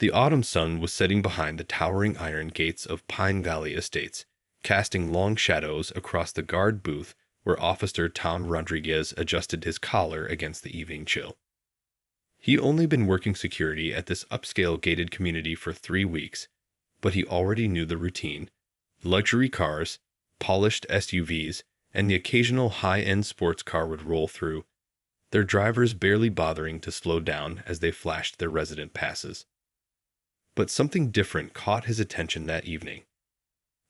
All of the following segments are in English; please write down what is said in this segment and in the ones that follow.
The autumn sun was setting behind the towering iron gates of Pine Valley Estates, casting long shadows across the guard booth where Officer Tom Rodriguez adjusted his collar against the evening chill. He'd only been working security at this upscale gated community for 3 weeks, but he already knew the routine: luxury cars, polished SUVs, and the occasional high-end sports car would roll through, their drivers barely bothering to slow down as they flashed their resident passes. But something different caught his attention that evening.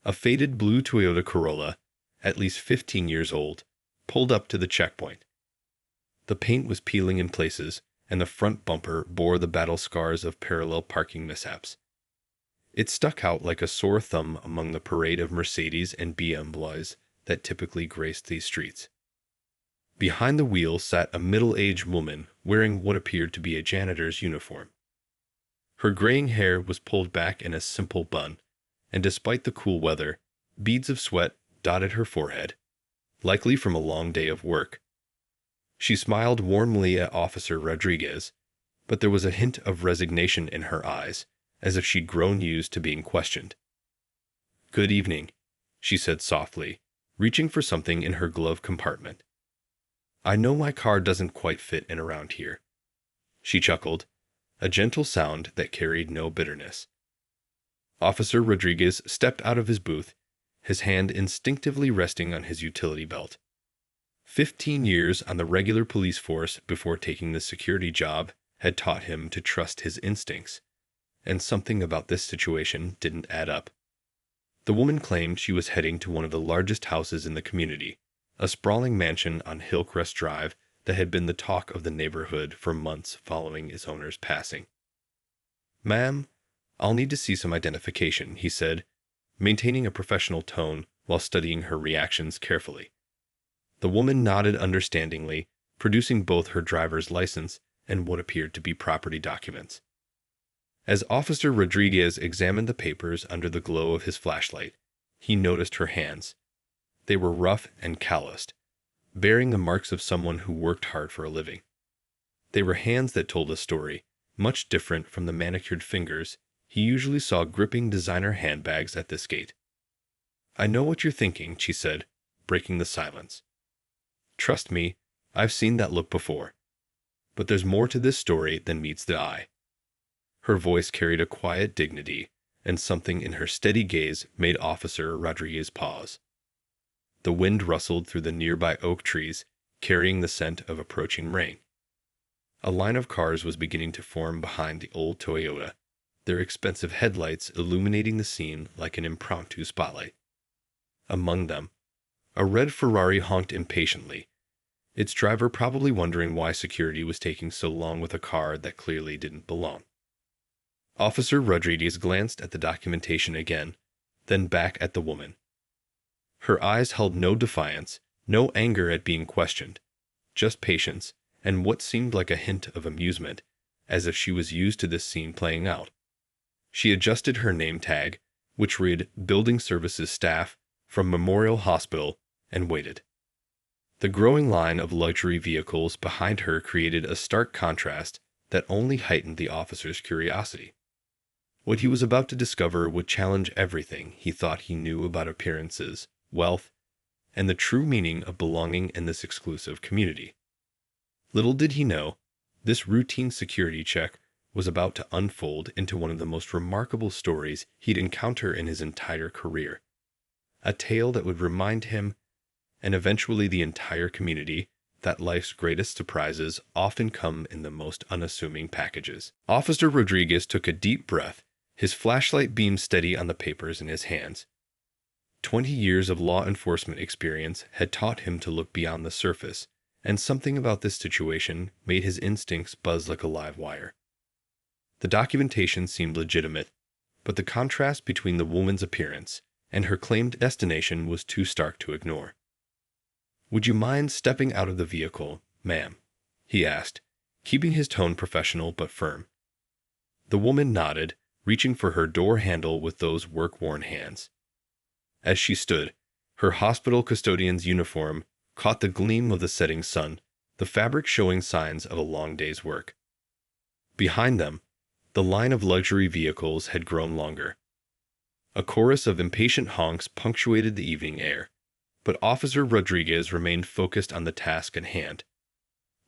A faded blue Toyota Corolla, at least 15 years old, pulled up to the checkpoint. The paint was peeling in places, and the front bumper bore the battle scars of parallel parking mishaps. It stuck out like a sore thumb among the parade of Mercedes and BMWs that typically graced these streets. Behind the wheel sat a middle-aged woman wearing what appeared to be a janitor's uniform. Her graying hair was pulled back in a simple bun, and despite the cool weather, beads of sweat dotted her forehead, likely from a long day of work. She smiled warmly at Officer Rodriguez, but there was a hint of resignation in her eyes, as if she'd grown used to being questioned. "Good evening," she said softly, reaching for something in her glove compartment. "I know my car doesn't quite fit in around here." She chuckled, a gentle sound that carried no bitterness. Officer Rodriguez stepped out of his booth, his hand instinctively resting on his utility belt. 15 years on the regular police force before taking the security job had taught him to trust his instincts, and something about this situation didn't add up. The woman claimed she was heading to one of the largest houses in the community, a sprawling mansion on Hillcrest Drive that had been the talk of the neighborhood for months following its owner's passing. "Ma'am, I'll need to see some identification," he said, maintaining a professional tone while studying her reactions carefully. The woman nodded understandingly, producing both her driver's license and what appeared to be property documents. As Officer Rodriguez examined the papers under the glow of his flashlight, he noticed her hands. They were rough and calloused, bearing the marks of someone who worked hard for a living. They were hands that told a story, much different from the manicured fingers he usually saw gripping designer handbags at this gate. "I know what you're thinking," she said, breaking the silence. "Trust me, I've seen that look before. But there's more to this story than meets the eye." Her voice carried a quiet dignity, and something in her steady gaze made Officer Rodriguez pause. The wind rustled through the nearby oak trees, carrying the scent of approaching rain. A line of cars was beginning to form behind the old Toyota, their expensive headlights illuminating the scene like an impromptu spotlight. Among them, a red Ferrari honked impatiently, its driver probably wondering why security was taking so long with a car that clearly didn't belong. Officer Rodriguez glanced at the documentation again, then back at the woman. Her eyes held no defiance, no anger at being questioned, just patience and what seemed like a hint of amusement, as if she was used to this scene playing out. She adjusted her name tag, which read Building Services Staff from Memorial Hospital, and waited. The growing line of luxury vehicles behind her created a stark contrast that only heightened the officer's curiosity. What he was about to discover would challenge everything he thought he knew about appearances, wealth, and the true meaning of belonging in this exclusive community. Little did he know, this routine security check was about to unfold into one of the most remarkable stories he'd encounter in his entire career. A tale that would remind him, and eventually the entire community, that life's greatest surprises often come in the most unassuming packages. Officer Rodriguez took a deep breath, his flashlight beam steady on the papers in his hands. 20 years of law enforcement experience had taught him to look beyond the surface, and something about this situation made his instincts buzz like a live wire. The documentation seemed legitimate, but the contrast between the woman's appearance and her claimed destination was too stark to ignore. "Would you mind stepping out of the vehicle, ma'am?" he asked, keeping his tone professional but firm. The woman nodded, reaching for her door handle with those work-worn hands. As she stood, her hospital custodian's uniform caught the gleam of the setting sun, the fabric showing signs of a long day's work. Behind them, The line of luxury vehicles had grown longer. A chorus of impatient honks punctuated the evening air, but Officer Rodriguez remained focused on the task at hand.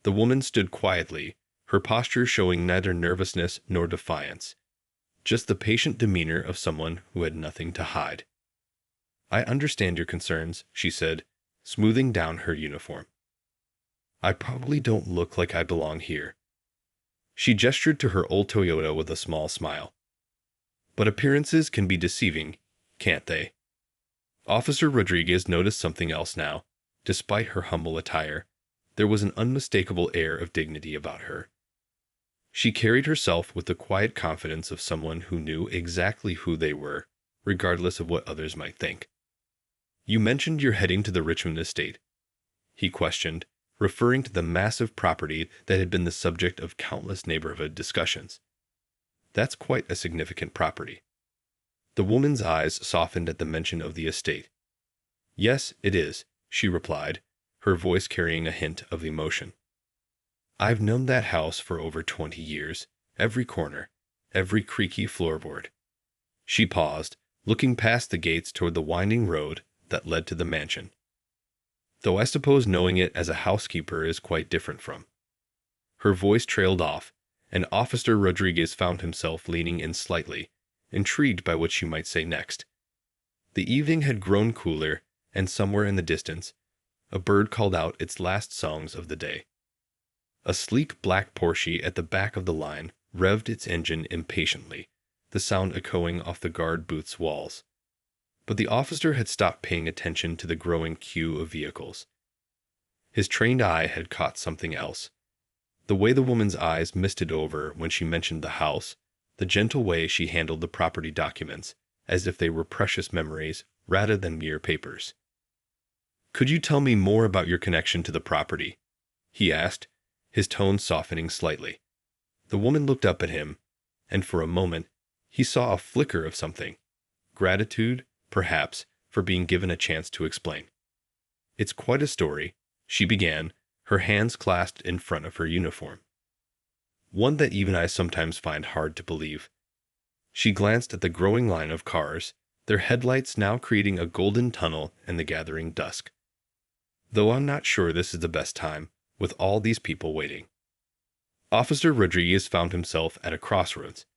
The woman stood quietly, her posture showing neither nervousness nor defiance, just the patient demeanor of someone who had nothing to hide. "I understand your concerns," she said, smoothing down her uniform. "I probably don't look like I belong here." She gestured to her old Toyota with a small smile. "But appearances can be deceiving, can't they?" Officer Rodriguez noticed something else now. Despite her humble attire, there was an unmistakable air of dignity about her. She carried herself with the quiet confidence of someone who knew exactly who they were, regardless of what others might think. "You mentioned you're heading to the Richmond estate," he questioned, referring to the massive property that had been the subject of countless neighborhood discussions. "That's quite a significant property." The woman's eyes softened at the mention of the estate. "Yes, it is," she replied, her voice carrying a hint of emotion. "I've known that house for over 20 years, every corner, every creaky floorboard." She paused, looking past the gates toward the winding road that led to the mansion. "Though I suppose knowing it as a housekeeper is quite different from." Her voice trailed off, and Officer Rodriguez found himself leaning in slightly, intrigued by what she might say next. The evening had grown cooler, and somewhere in the distance, a bird called out its last songs of the day. A sleek black Porsche at the back of the line revved its engine impatiently, the sound echoing off the guard booth's walls. But the officer had stopped paying attention to the growing queue of vehicles. His trained eye had caught something else. The way the woman's eyes misted over when she mentioned the house, the gentle way she handled the property documents, as if they were precious memories rather than mere papers. "Could you tell me more about your connection to the property?" he asked, his tone softening slightly. The woman looked up at him, and for a moment he saw a flicker of something. Gratitude, perhaps, for being given a chance to explain. "It's quite a story," she began, her hands clasped in front of her uniform. "One that even I sometimes find hard to believe." She glanced at the growing line of cars, their headlights now creating a golden tunnel in the gathering dusk. "Though I'm not sure this is the best time, with all these people waiting." Officer Rodriguez found himself at a crossroads.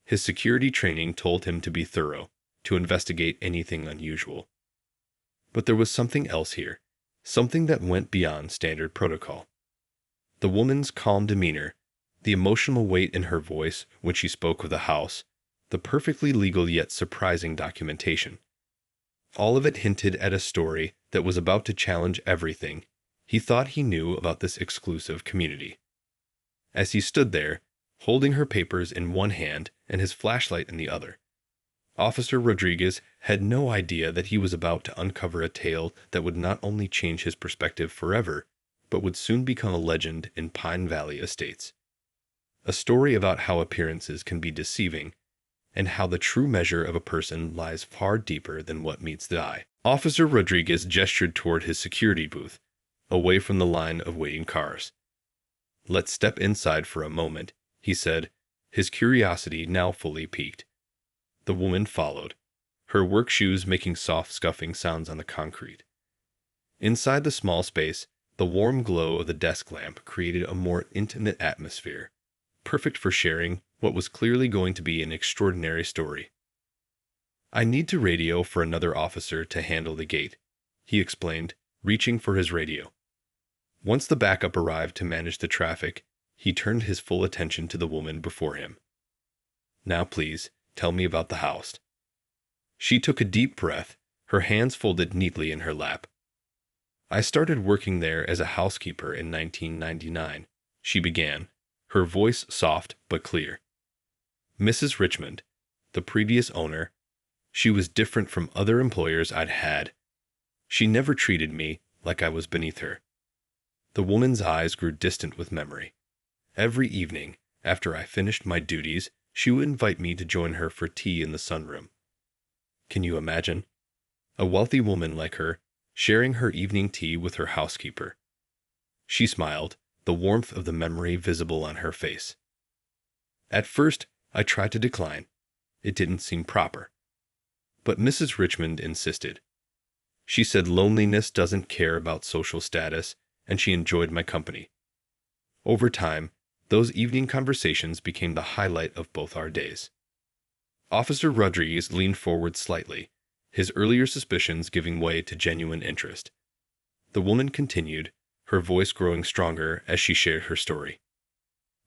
His security training told him to be thorough, to investigate anything unusual. But there was something else here, something that went beyond standard protocol. The woman's calm demeanor, the emotional weight in her voice when she spoke of the house, the perfectly legal yet surprising documentation. All of it hinted at a story that was about to challenge everything he thought he knew about this exclusive community. As he stood there, holding her papers in one hand and his flashlight in the other, Officer Rodriguez had no idea that he was about to uncover a tale that would not only change his perspective forever, but would soon become a legend in Pine Valley Estates. A story about how appearances can be deceiving, and how the true measure of a person lies far deeper than what meets the eye. Officer Rodriguez gestured toward his security booth, away from the line of waiting cars. "Let's step inside for a moment," he said, his curiosity now fully piqued. The woman followed, her work shoes making soft scuffing sounds on the concrete. Inside the small space, the warm glow of the desk lamp created a more intimate atmosphere, perfect for sharing what was clearly going to be an extraordinary story. "I need to radio for another officer to handle the gate," he explained, reaching for his radio. Once the backup arrived to manage the traffic, he turned his full attention to the woman before him. "Now please, tell me about the house." She took a deep breath, her hands folded neatly in her lap. "I started working there as a housekeeper in 1999, she began, her voice soft but clear. "Mrs. Richmond, the previous owner, she was different from other employers I'd had. She never treated me like I was beneath her." The woman's eyes grew distant with memory. Every evening, after I finished my duties, she would invite me to join her for tea in the sunroom. Can you imagine? A wealthy woman like her, sharing her evening tea with her housekeeper. She smiled, the warmth of the memory visible on her face. At first, I tried to decline. It didn't seem proper. But Mrs. Richmond insisted. She said loneliness doesn't care about social status, and she enjoyed my company. Over time, those evening conversations became the highlight of both our days. Officer Rodriguez leaned forward slightly, his earlier suspicions giving way to genuine interest. The woman continued, her voice growing stronger as she shared her story.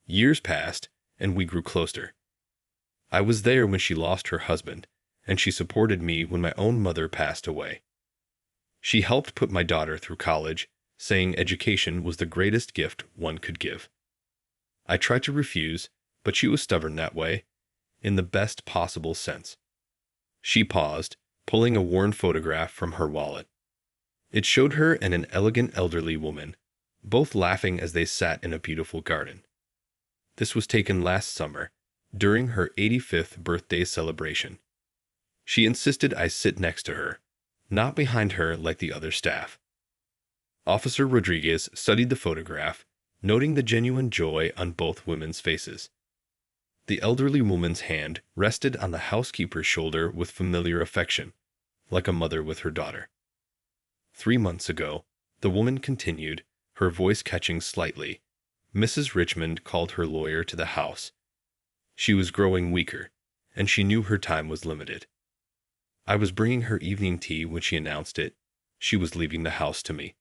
Years passed, and we grew closer. I was there when she lost her husband, and she supported me when my own mother passed away. She helped put my daughter through college, saying education was the greatest gift one could give. I tried to refuse, but she was stubborn that way, in the best possible sense. She paused, pulling a worn photograph from her wallet. It showed her and an elegant elderly woman, both laughing as they sat in a beautiful garden. This was taken last summer, during her 85th birthday celebration. She insisted I sit next to her, not behind her like the other staff. Officer Rodriguez studied the photograph, noting the genuine joy on both women's faces. The elderly woman's hand rested on the housekeeper's shoulder with familiar affection, like a mother with her daughter. 3 months ago, the woman continued, her voice catching slightly. Mrs. Richmond called her lawyer to the house. She was growing weaker, and she knew her time was limited. I was bringing her evening tea when she announced it. She was leaving the house to me.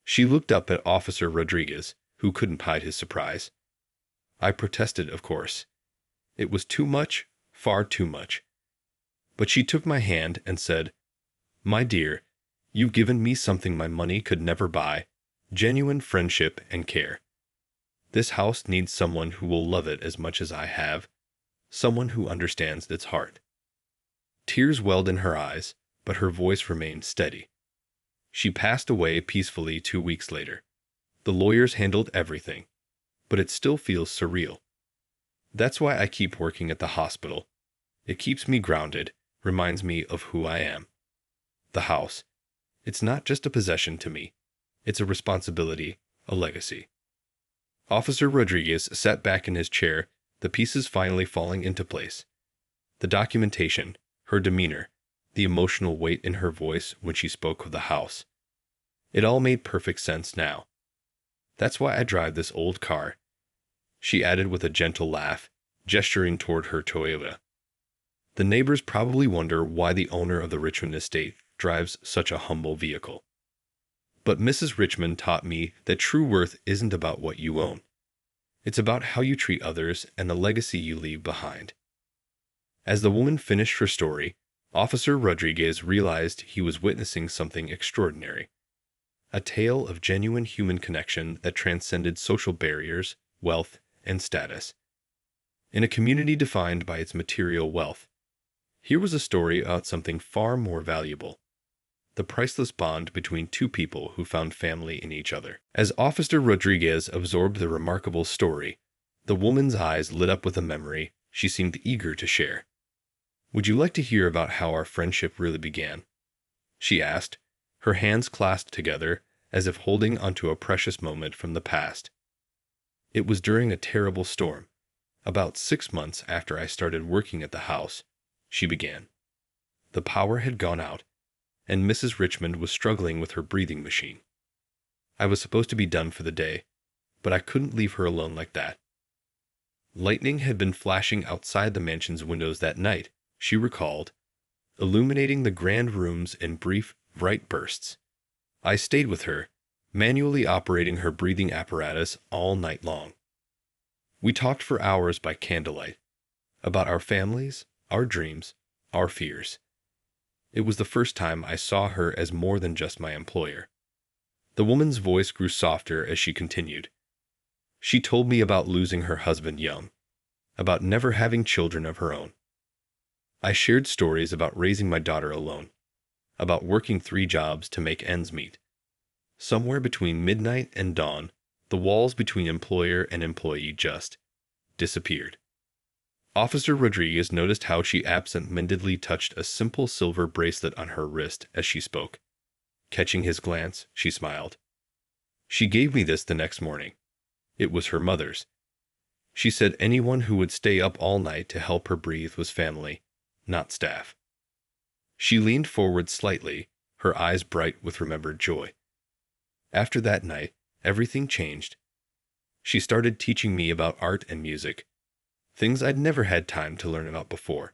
She looked up at Officer Rodriguez, who couldn't hide his surprise. I protested, of course. It was too much, far too much. But she took my hand and said, "My dear, you've given me something my money could never buy, genuine friendship and care. This house needs someone who will love it as much as I have, someone who understands its heart." Tears welled in her eyes, but her voice remained steady. She passed away peacefully 2 weeks later. The lawyers handled everything, but it still feels surreal. That's why I keep working at the hospital. It keeps me grounded, reminds me of who I am. The house. It's not just a possession to me. It's a responsibility, a legacy. Officer Rodriguez sat back in his chair, the pieces finally falling into place. The documentation, her demeanor, the emotional weight in her voice when she spoke of the house. It all made perfect sense now. That's why I drive this old car, she added with a gentle laugh, gesturing toward her Toyota. The neighbors probably wonder why the owner of the Richmond estate drives such a humble vehicle. But Mrs. Richmond taught me that true worth isn't about what you own. It's about how you treat others and the legacy you leave behind. As the woman finished her story, Officer Rodriguez realized he was witnessing something extraordinary. A tale of genuine human connection that transcended social barriers, wealth, and status. In a community defined by its material wealth, here was a story about something far more valuable. The priceless bond between two people who found family in each other. As Officer Rodriguez absorbed the remarkable story, the woman's eyes lit up with a memory she seemed eager to share. "Would you like to hear about how our friendship really began?" she asked, her hands clasped together as if holding onto a precious moment from the past. "It was during a terrible storm, about 6 months after I started working at the house," she began. "The power had gone out, and Mrs. Richmond was struggling with her breathing machine. I was supposed to be done for the day, but I couldn't leave her alone like that. Lightning had been flashing outside the mansion's windows that night," she recalled, illuminating the grand rooms in brief, bright bursts. "I stayed with her, manually operating her breathing apparatus all night long. We talked for hours by candlelight, about our families, our dreams, our fears. It was the first time I saw her as more than just my employer." The woman's voice grew softer as she continued. "She told me about losing her husband young, about never having children of her own. I shared stories about raising my daughter alone, about working 3 jobs to make ends meet. Somewhere between midnight and dawn, the walls between employer and employee just disappeared." Officer Rodriguez noticed how she absent-mindedly touched a simple silver bracelet on her wrist as she spoke. Catching his glance, she smiled. "She gave me this the next morning. It was her mother's. She said anyone who would stay up all night to help her breathe was family, not staff. She leaned forward slightly, her eyes bright with remembered joy. After that night, everything changed. She started teaching me about art and music, things I'd never had time to learn about before.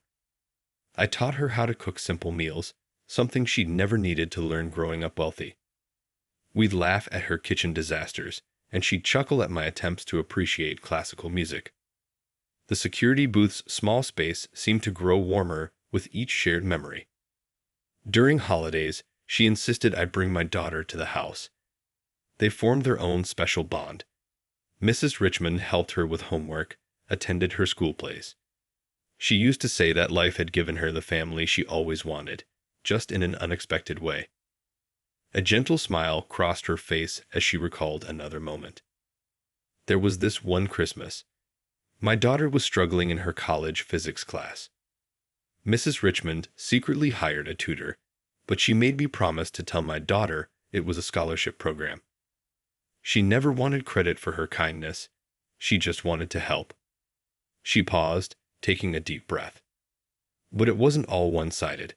I taught her how to cook simple meals, something she'd never needed to learn growing up wealthy. We'd laugh at her kitchen disasters, and she'd chuckle at my attempts to appreciate classical music. The security booth's small space seemed to grow warmer with each shared memory. During holidays, she insisted I bring my daughter to the house. They formed their own special bond. Mrs. Richmond helped her with homework, attended her school plays. She used to say that life had given her the family she always wanted, just in an unexpected way. A gentle smile crossed her face as she recalled another moment. There was this one Christmas. My daughter was struggling in her college physics class. Mrs. Richmond secretly hired a tutor, but she made me promise to tell my daughter it was a scholarship program. She never wanted credit for her kindness. She just wanted to help. She paused, taking a deep breath. But it wasn't all one-sided.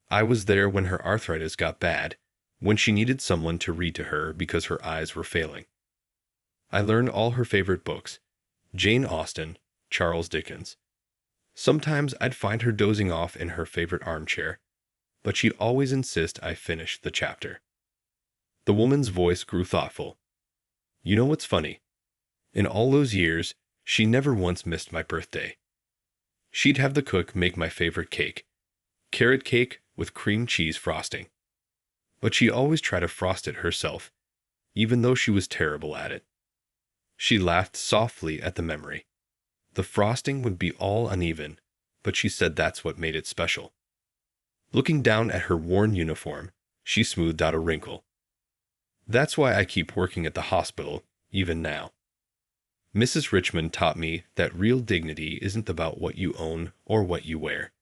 I was there when her arthritis got bad, when she needed someone to read to her because her eyes were failing. I learned all her favorite books, Jane Austen, Charles Dickens. Sometimes I'd find her dozing off in her favorite armchair, but she'd always insist I finish the chapter. The woman's voice grew thoughtful. You know what's funny? In all those years, she never once missed my birthday. She'd have the cook make my favorite cake, carrot cake with cream cheese frosting. But she always tried to frost it herself, even though she was terrible at it. She laughed softly at the memory. The frosting would be all uneven, but she said that's what made it special. Looking down at her worn uniform, she smoothed out a wrinkle. That's why I keep working at the hospital, even now. Mrs. Richmond taught me that real dignity isn't about what you own or what you wear.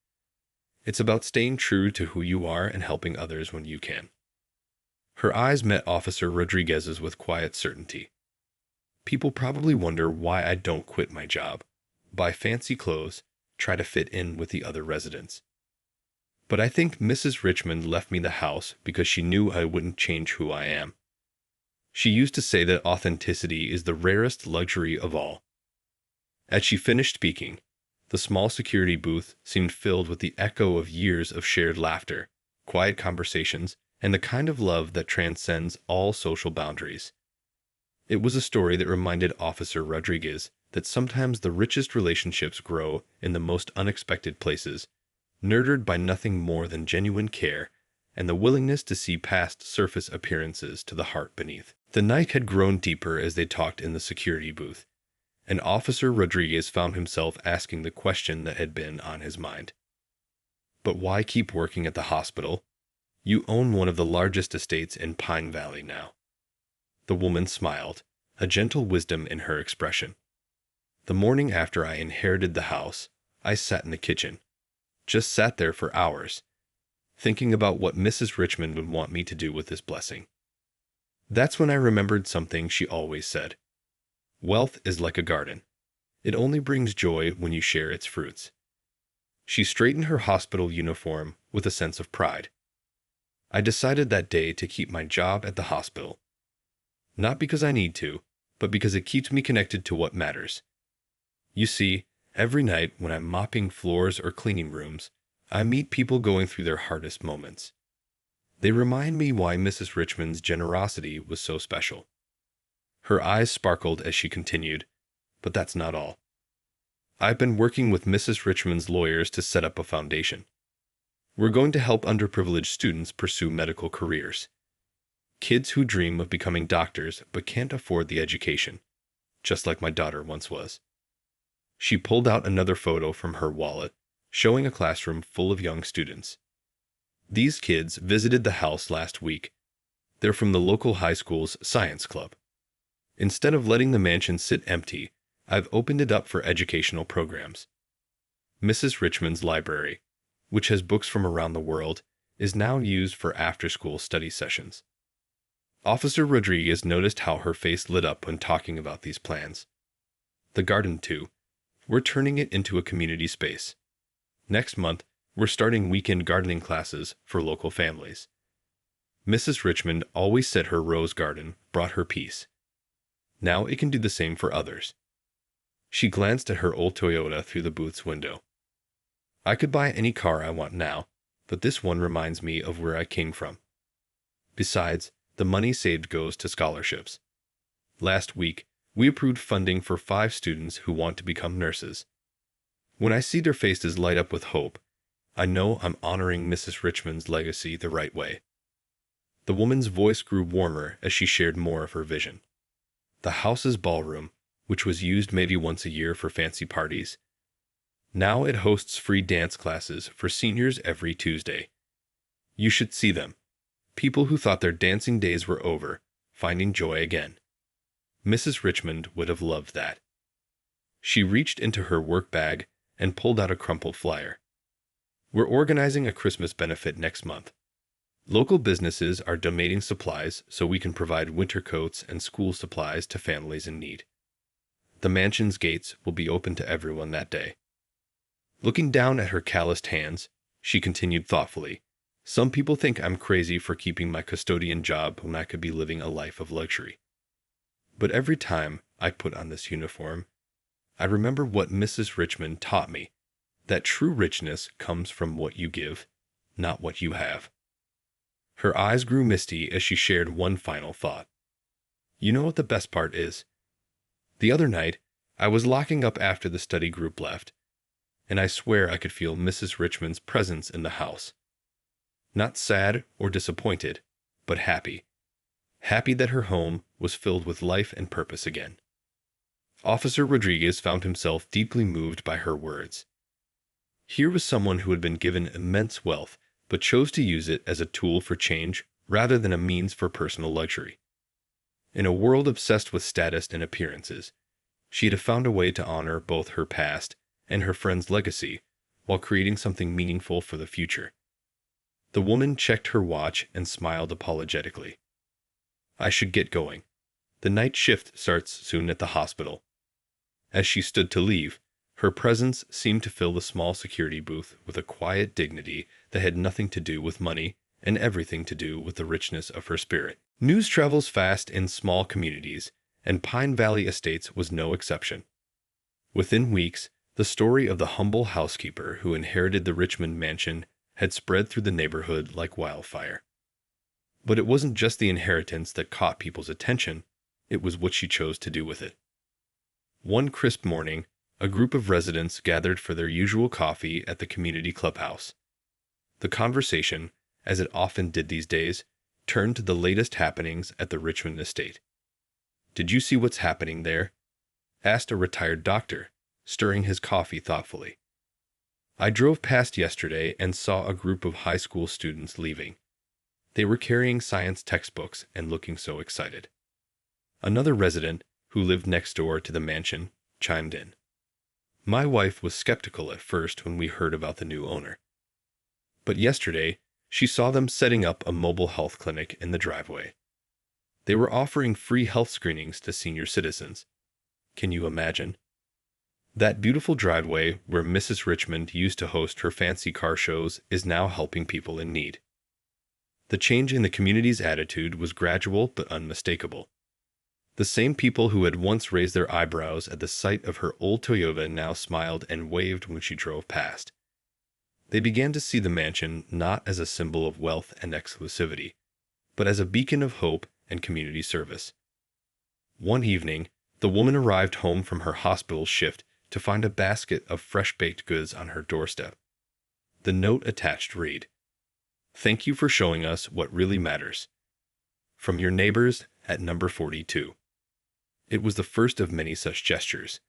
It's about staying true to who you are and helping others when you can. Her eyes met Officer Rodriguez's with quiet certainty. People probably wonder why I don't quit my job, buy fancy clothes, try to fit in with the other residents. But I think Mrs. Richmond left me the house because she knew I wouldn't change who I am. She used to say that authenticity is the rarest luxury of all. As she finished speaking, the small security booth seemed filled with the echo of years of shared laughter, quiet conversations, and the kind of love that transcends all social boundaries. It was a story that reminded Officer Rodriguez that sometimes the richest relationships grow in the most unexpected places, nurtured by nothing more than genuine care and the willingness to see past surface appearances to the heart beneath. The night had grown deeper as they talked in the security booth, and Officer Rodriguez found himself asking the question that had been on his mind. But why keep working at the hospital? You own one of the largest estates in Pine Valley now. The woman smiled, a gentle wisdom in her expression. The morning after I inherited the house, I sat in the kitchen, just sat there for hours, thinking about what Mrs. Richmond would want me to do with this blessing. That's when I remembered something she always said. Wealth is like a garden. It only brings joy when you share its fruits. She straightened her hospital uniform with a sense of pride. I decided that day to keep my job at the hospital. Not because I need to, but because it keeps me connected to what matters. You see, every night when I'm mopping floors or cleaning rooms, I meet people going through their hardest moments. They remind me why Mrs. Richmond's generosity was so special. Her eyes sparkled as she continued, but that's not all. I've been working with Mrs. Richmond's lawyers to set up a foundation. We're going to help underprivileged students pursue medical careers. Kids who dream of becoming doctors but can't afford the education, just like my daughter once was. She pulled out another photo from her wallet, showing a classroom full of young students. These kids visited the house last week. They're from the local high school's science club. Instead of letting the mansion sit empty, I've opened it up for educational programs. Mrs. Richmond's library, which has books from around the world, is now used for after-school study sessions. Officer Rodriguez noticed how her face lit up when talking about these plans. The garden, too. We're turning it into a community space. Next month, we're starting weekend gardening classes for local families. Mrs. Richmond always said her rose garden brought her peace. Now it can do the same for others. She glanced at her old Toyota through the booth's window. I could buy any car I want now, but this one reminds me of where I came from. Besides, the money saved goes to scholarships. Last week, we approved funding for 5 students who want to become nurses. When I see their faces light up with hope, I know I'm honoring Mrs. Richmond's legacy the right way. The woman's voice grew warmer as she shared more of her vision. The house's ballroom, which was used maybe once a year for fancy parties, now it hosts free dance classes for seniors every Tuesday. You should see them. People who thought their dancing days were over, finding joy again. Mrs. Richmond would have loved that. She reached into her work bag and pulled out a crumpled flyer. We're organizing a Christmas benefit next month. Local businesses are donating supplies so we can provide winter coats and school supplies to families in need. The mansion's gates will be open to everyone that day. Looking down at her calloused hands, she continued thoughtfully, "Some people think I'm crazy for keeping my custodian job when I could be living a life of luxury. But every time I put on this uniform, I remember what Mrs. Richmond taught me, that true richness comes from what you give, not what you have." Her eyes grew misty as she shared one final thought. "You know what the best part is? The other night, I was locking up after the study group left, and I swear I could feel Mrs. Richmond's presence in the house. Not sad or disappointed, but happy. Happy that her home was filled with life and purpose again." Officer Rodriguez found himself deeply moved by her words. Here was someone who had been given immense wealth, but chose to use it as a tool for change rather than a means for personal luxury. In a world obsessed with status and appearances, she had found a way to honor both her past and her friend's legacy while creating something meaningful for the future. The woman checked her watch and smiled apologetically. "I should get going. The night shift starts soon at the hospital." As she stood to leave, her presence seemed to fill the small security booth with a quiet dignity that had nothing to do with money and everything to do with the richness of her spirit. News travels fast in small communities, and Pine Valley Estates was no exception. Within weeks, the story of the humble housekeeper who inherited the Richmond mansion had spread through the neighborhood like wildfire. But it wasn't just the inheritance that caught people's attention, it was what she chose to do with it. One crisp morning, a group of residents gathered for their usual coffee at the community clubhouse. The conversation, as it often did these days, turned to the latest happenings at the Richmond estate. "Did you see what's happening there?" asked a retired doctor, stirring his coffee thoughtfully. "I drove past yesterday and saw a group of high school students leaving. They were carrying science textbooks and looking so excited." Another resident, who lived next door to the mansion, chimed in. "My wife was skeptical at first when we heard about the new owner. But yesterday, she saw them setting up a mobile health clinic in the driveway. They were offering free health screenings to senior citizens. Can you imagine? That beautiful driveway where Mrs. Richmond used to host her fancy car shows is now helping people in need." The change in the community's attitude was gradual but unmistakable. The same people who had once raised their eyebrows at the sight of her old Toyota now smiled and waved when she drove past. They began to see the mansion not as a symbol of wealth and exclusivity, but as a beacon of hope and community service. One evening, the woman arrived home from her hospital shift to find a basket of fresh-baked goods on her doorstep. The note attached read, "Thank you for showing us what really matters. From your neighbors at number 42. It was the first of many such gestures.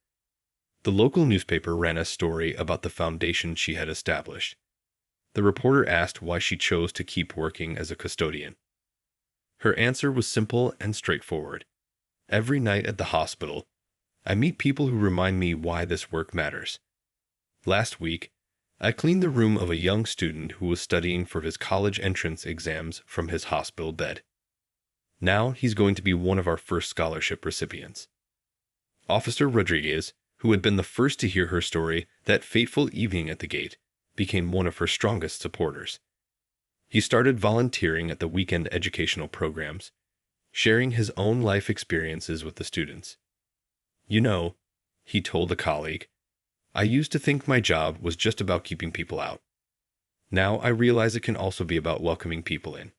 The local newspaper ran a story about the foundation she had established. The reporter asked why she chose to keep working as a custodian. Her answer was simple and straightforward. "Every night at the hospital, I meet people who remind me why this work matters. Last week, I cleaned the room of a young student who was studying for his college entrance exams from his hospital bed. Now he's going to be one of our first scholarship recipients." Officer Rodriguez, who had been the first to hear her story that fateful evening at the gate, became one of her strongest supporters. He started volunteering at the weekend educational programs, sharing his own life experiences with the students. "You know," he told a colleague, "I used to think my job was just about keeping people out. Now I realize it can also be about welcoming people in."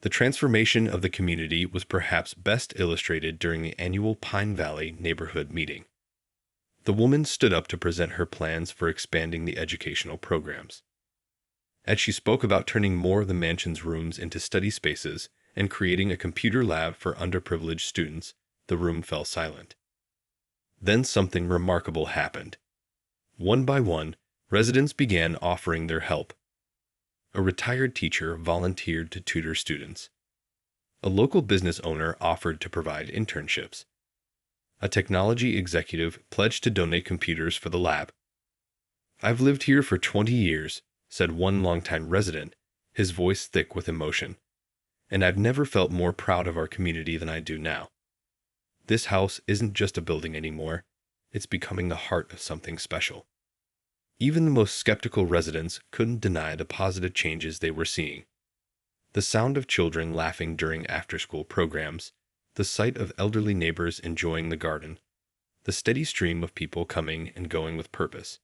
The transformation of the community was perhaps best illustrated during the annual Pine Valley neighborhood meeting. The woman stood up to present her plans for expanding the educational programs. As she spoke about turning more of the mansion's rooms into study spaces and creating a computer lab for underprivileged students, the room fell silent. Then something remarkable happened. One by one, residents began offering their help. A retired teacher volunteered to tutor students. A local business owner offered to provide internships. A technology executive pledged to donate computers for the lab. "I've lived here for 20 years," said one longtime resident, his voice thick with emotion, "and I've never felt more proud of our community than I do now. This house isn't just a building anymore, it's becoming the heart of something special." Even the most skeptical residents couldn't deny the positive changes they were seeing. The sound of children laughing during after-school programs, the sight of elderly neighbors enjoying the garden, the steady stream of people coming and going with purpose.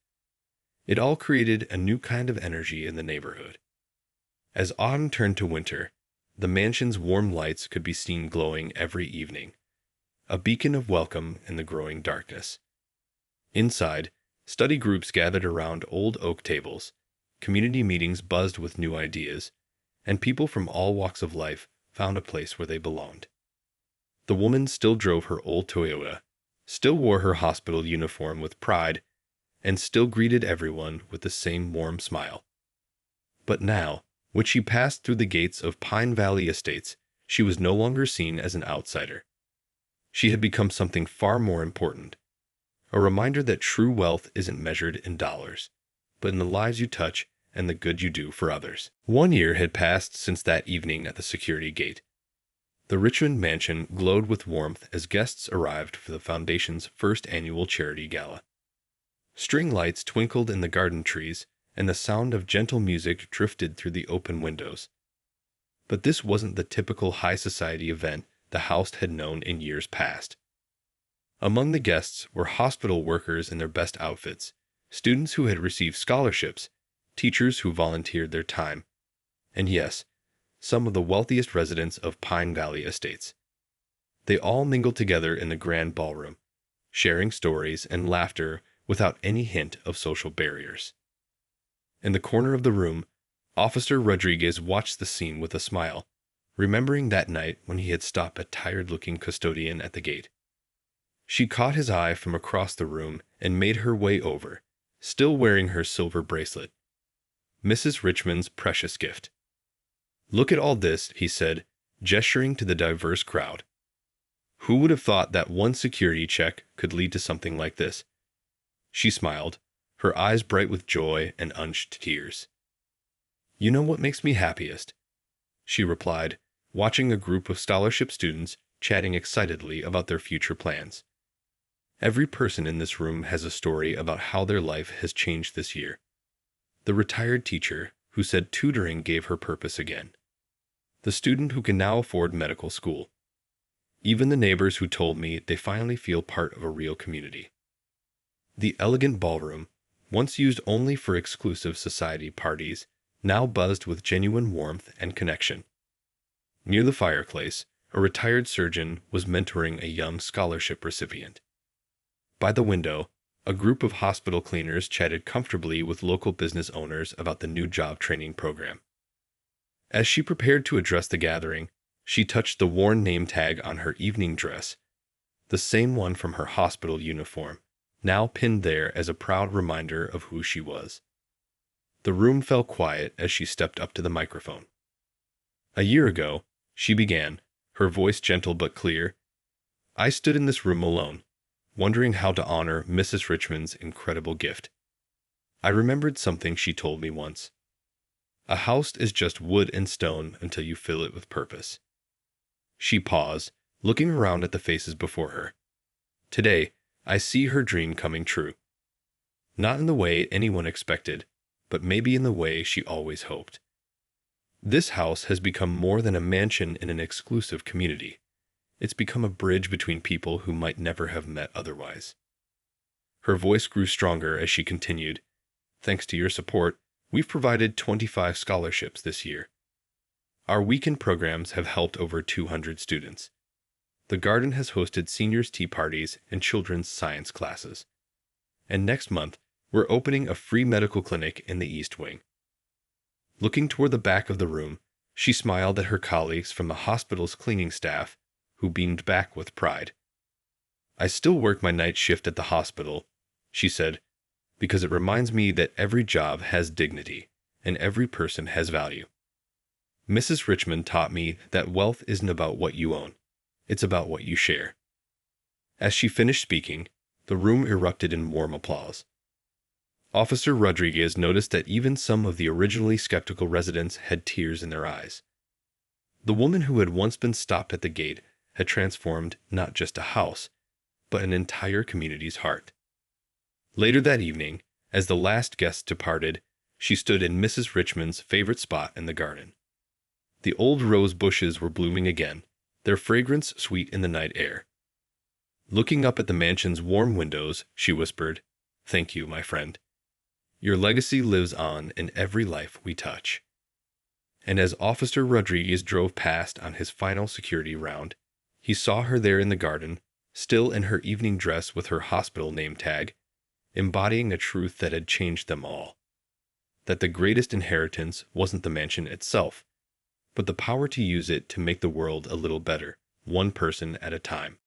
It all created a new kind of energy in the neighborhood. As autumn turned to winter, the mansion's warm lights could be seen glowing every evening, a beacon of welcome in the growing darkness. Inside, study groups gathered around old oak tables, community meetings buzzed with new ideas, and people from all walks of life found a place where they belonged. The woman still drove her old Toyota, still wore her hospital uniform with pride, and still greeted everyone with the same warm smile. But now, when she passed through the gates of Pine Valley Estates, she was no longer seen as an outsider. She had become something far more important. A reminder that true wealth isn't measured in dollars, but in the lives you touch and the good you do for others. 1 year had passed since that evening at the security gate. The Richmond mansion glowed with warmth as guests arrived for the foundation's first annual charity gala. String lights twinkled in the garden trees, and the sound of gentle music drifted through the open windows. But this wasn't the typical high society event the house had known in years past. Among the guests were hospital workers in their best outfits, students who had received scholarships, teachers who volunteered their time, and yes, some of the wealthiest residents of Pine Valley Estates. They all mingled together in the grand ballroom, sharing stories and laughter without any hint of social barriers. In the corner of the room, Officer Rodriguez watched the scene with a smile, remembering that night when he had stopped a tired-looking custodian at the gate. She caught his eye from across the room and made her way over, still wearing her silver bracelet. Mrs. Richmond's precious gift. "Look at all this," he said, gesturing to the diverse crowd. "Who would have thought that one security check could lead to something like this?" She smiled, her eyes bright with joy and unshed tears. "You know what makes me happiest?" she replied, watching a group of scholarship students chatting excitedly about their future plans. Every person in this room has a story about how their life has changed this year. The retired teacher who said tutoring gave her purpose again. The student who can now afford medical school. Even the neighbors who told me they finally feel part of a real community. The elegant ballroom, once used only for exclusive society parties, now buzzed with genuine warmth and connection. Near the fireplace, a retired surgeon was mentoring a young scholarship recipient. By the window, a group of hospital cleaners chatted comfortably with local business owners about the new job training program. As she prepared to address the gathering, she touched the worn name tag on her evening dress, the same one from her hospital uniform, now pinned there as a proud reminder of who she was. The room fell quiet as she stepped up to the microphone. "A year ago," she began, her voice gentle but clear, "I stood in this room alone, wondering how to honor Mrs. Richmond's incredible gift. I remembered something she told me once. A house is just wood and stone until you fill it with purpose." She paused, looking around at the faces before her. Today, I see her dream coming true. Not in the way anyone expected, but maybe in the way she always hoped. This house has become more than a mansion in an exclusive community. It's become a bridge between people who might never have met otherwise. Her voice grew stronger as she continued, "Thanks to your support, we've provided 25 scholarships this year. Our weekend programs have helped over 200 students. The garden has hosted seniors' tea parties and children's science classes. And next month, we're opening a free medical clinic in the East Wing." Looking toward the back of the room, she smiled at her colleagues from the hospital's cleaning staff, who beamed back with pride. "I still work my night shift at the hospital," she said, "because it reminds me that every job has dignity, and every person has value. Mrs. Richmond taught me that wealth isn't about what you own, it's about what you share." As she finished speaking, the room erupted in warm applause. Officer Rodriguez noticed that even some of the originally skeptical residents had tears in their eyes. The woman who had once been stopped at the gate had transformed not just a house, but an entire community's heart. Later that evening, as the last guest departed, she stood in Mrs. Richmond's favorite spot in the garden. The old rose bushes were blooming again, their fragrance sweet in the night air. Looking up at the mansion's warm windows, she whispered, "Thank you, my friend. Your legacy lives on in every life we touch." And as Officer Rodriguez drove past on his final security round, he saw her there in the garden, still in her evening dress with her hospital name tag, embodying a truth that had changed them all. That the greatest inheritance wasn't the mansion itself, but the power to use it to make the world a little better, one person at a time.